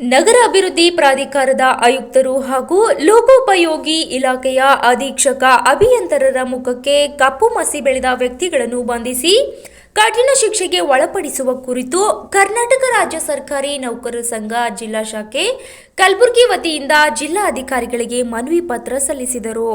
ನಗರ ಅಭಿವೃದ್ಧಿ ಪ್ರಾಧಿಕಾರದ ಆಯುಕ್ತರು ಹಾಗೂ ಲೋಕೋಪಯೋಗಿ ಇಲಾಖೆಯ ಅಧೀಕ್ಷಕ ಅಭಿಯಂತರರ ಮುಖಕ್ಕೆ ಕಪ್ಪು ಮಸಿ ಬೆಳೆದ ವ್ಯಕ್ತಿಗಳನ್ನು ಬಂಧಿಸಿ ಕಠಿಣ ಶಿಕ್ಷೆಗೆ ಒಳಪಡಿಸುವ ಕುರಿತು ಕರ್ನಾಟಕ ರಾಜ್ಯ ಸರ್ಕಾರಿ ನೌಕರರ ಸಂಘ ಜಿಲ್ಲಾ ಶಾಖೆ ಕಲಬುರಗಿ ವತಿಯಿಂದ ಜಿಲ್ಲಾಧಿಕಾರಿಗಳಿಗೆ ಮನವಿ ಪತ್ರ ಸಲ್ಲಿಸಿದರು.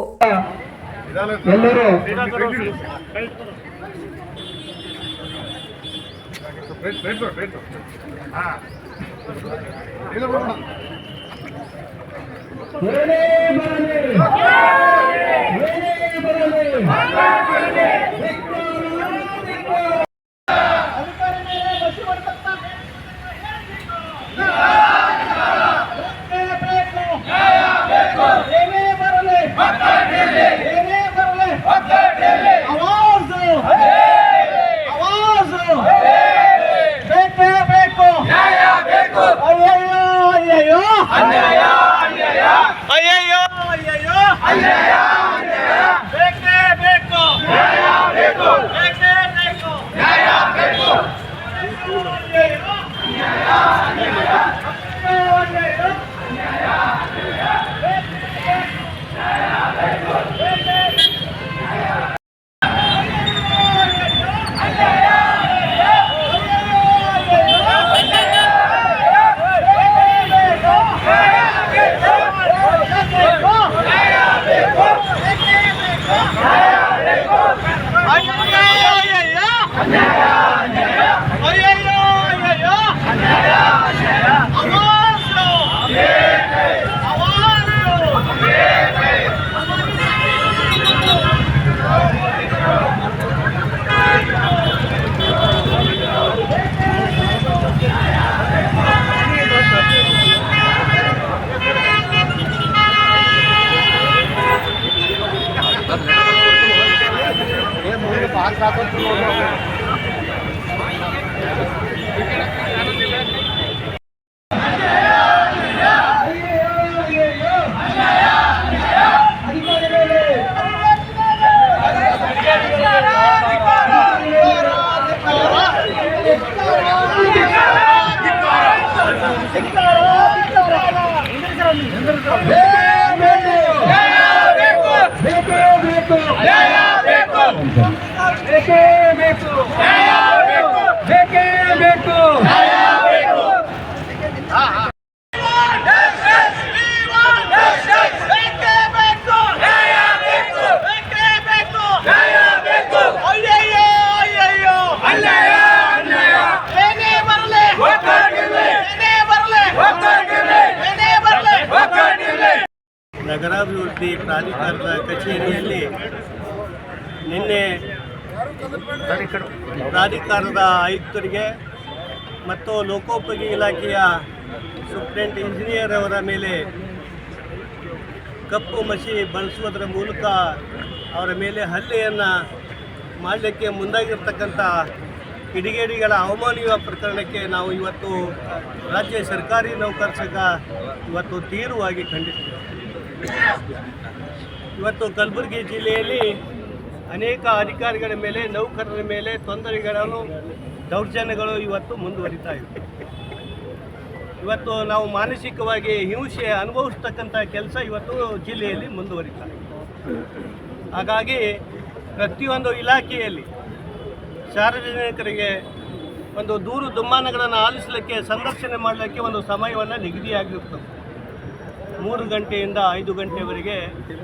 ನಗರಾಭಿವೃದ್ಧಿ ಪ್ರಾಧಿಕಾರದ ಕಚೇರಿಯಲ್ಲಿ ನಿನ್ನೆ ಪ್ರಾಧಿಕಾರದ ಆಯುಕ್ತರಿಗೆ ಮತ್ತು ಲೋಕೋಪಯೋಗಿ ಇಲಾಖೆಯ ಸೂಪ್ರೆಂಟ್ ಇಂಜಿನಿಯರ್ ಅವರ ಮೇಲೆ ಕಪ್ಪು ಮಸಿ ಬಳಸುವುದರ ಮೂಲಕ ಅವರ ಮೇಲೆ ಹಲ್ಲೆಯನ್ನು ಮಾಡಲಿಕ್ಕೆ ಮುಂದಾಗಿರ್ತಕ್ಕಂಥ ಕಿಡಿಗೇಡಿಗಳ ಅವಮಾನೀಯ ಪ್ರಕರಣಕ್ಕೆ ನಾವು ಇವತ್ತು ರಾಜ್ಯ ಸರ್ಕಾರಿ ನೌಕರರ ಸಂಘ ಇವತ್ತು ತೀವ್ರವಾಗಿ ಖಂಡಿಸ್ತೀವಿ. ಇವತ್ತು ಕಲಬುರಗಿ ಜಿಲ್ಲೆಯಲ್ಲಿ ಅನೇಕ ಅಧಿಕಾರಿಗಳ ಮೇಲೆ ನೌಕರರ ಮೇಲೆ ತೊಂದರೆಗಳನ್ನು ದೌರ್ಜನ್ಯಗಳು ಇವತ್ತು ಮುಂದುವರಿತಾ ಇವೆ. ಇವತ್ತು ನಾವು ಮಾನಸಿಕವಾಗಿ ಹಿಂಸೆ ಅನುಭವಿಸ್ತಕ್ಕಂಥ ಕೆಲಸ ಇವತ್ತು ಜಿಲ್ಲೆಯಲ್ಲಿ ಮುಂದುವರಿತಾ ಇದೆ. ಹಾಗಾಗಿ ಪ್ರತಿಯೊಂದು ಇಲಾಖೆಯಲ್ಲಿ ಸಾರ್ವಜನಿಕರಿಗೆ ಒಂದು ದೂರು ದುಮ್ಮಾನಗಳನ್ನು ಆಲಿಸಲಿಕ್ಕೆ ಸಂದರ್ಶನ ಮಾಡಲಿಕ್ಕೆ ಒಂದು ಸಮಯವನ್ನು ನಿಗದಿಯಾಗಿರ್ತದೆ. 3 ಗಂಟೆಯಿಂದ 5 ಗಂಟೆವರೆಗೆ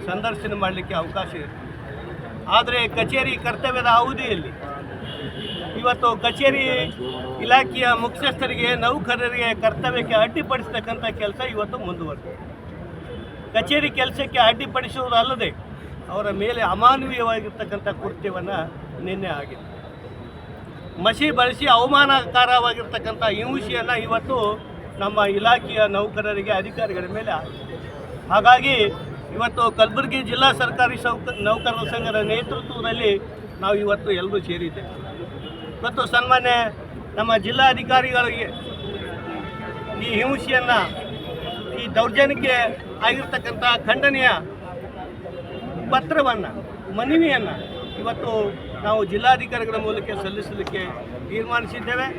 ಸಂದರ್ಶನ ಮಾಡಲಿಕ್ಕೆ ಅವಕಾಶ ಇದೆ. ಆದರೆ ಕಚೇರಿ ಕರ್ತವ್ಯದ ಅವಧಿಯಲ್ಲಿ ಇವತ್ತು ಕಚೇರಿ ಇಲಾಖೆಯ ಮುಖ್ಯಸ್ಥರಿಗೆ ನೌಕರರಿಗೆ ಕರ್ತವ್ಯಕ್ಕೆ ಅಡ್ಡಿಪಡಿಸ್ತಕ್ಕಂಥ ಕೆಲಸ ಇವತ್ತು ಮುಂದುವರೆದಿದೆ. ಕಚೇರಿ ಕೆಲಸಕ್ಕೆ ಅಡ್ಡಿಪಡಿಸುವುದಲ್ಲದೆ ಅವರ ಮೇಲೆ ಅಮಾನವೀಯವಾಗಿರ್ತಕ್ಕಂಥ ಕೃತ್ಯವನ್ನು ನಿನ್ನೆ ಆಗಿದೆ. ಮಸಿ ಬಳಸಿ ಅವಮಾನಕಾರವಾಗಿರ್ತಕ್ಕಂಥ ಹಿಂಸೆಯನ್ನು ಇವತ್ತು ನಮ್ಮ ಇಲಾಖೆಯ ನೌಕರರಿಗೆ ಅಧಿಕಾರಿಗಳ ಮೇಲೆ ಆಗಿದೆ. ಹಾಗಾಗಿ ಇವತ್ತು ಕಲಬುರಗಿ ಜಿಲ್ಲಾ ಸರ್ಕಾರಿ ನೌಕರರ ಸಂಘದ ನೇತೃತ್ವದಲ್ಲಿ ನಾವು ಇವತ್ತು ಎಲ್ಲರೂ ಸೇರಿದ್ದೇವೆ. ಇವತ್ತು ಸನ್ಮಾನ್ಯ ನಮ್ಮ ಜಿಲ್ಲಾಧಿಕಾರಿಗಳಿಗೆ ಈ ಹಿಂಸೆಯನ್ನು, ಈ ದೌರ್ಜನ್ಯಕ್ಕೆ ಆಗಿರ್ತಕ್ಕಂಥ ಖಂಡನೀಯ ಪತ್ರವನ್ನು, ಮನವಿಯನ್ನು ಇವತ್ತು ನಾವು ಜಿಲ್ಲಾಧಿಕಾರಿಗಳ ಮೂಲಕ ಸಲ್ಲಿಸಲಿಕ್ಕೆ ತೀರ್ಮಾನಿಸಿದ್ದೇವೆ.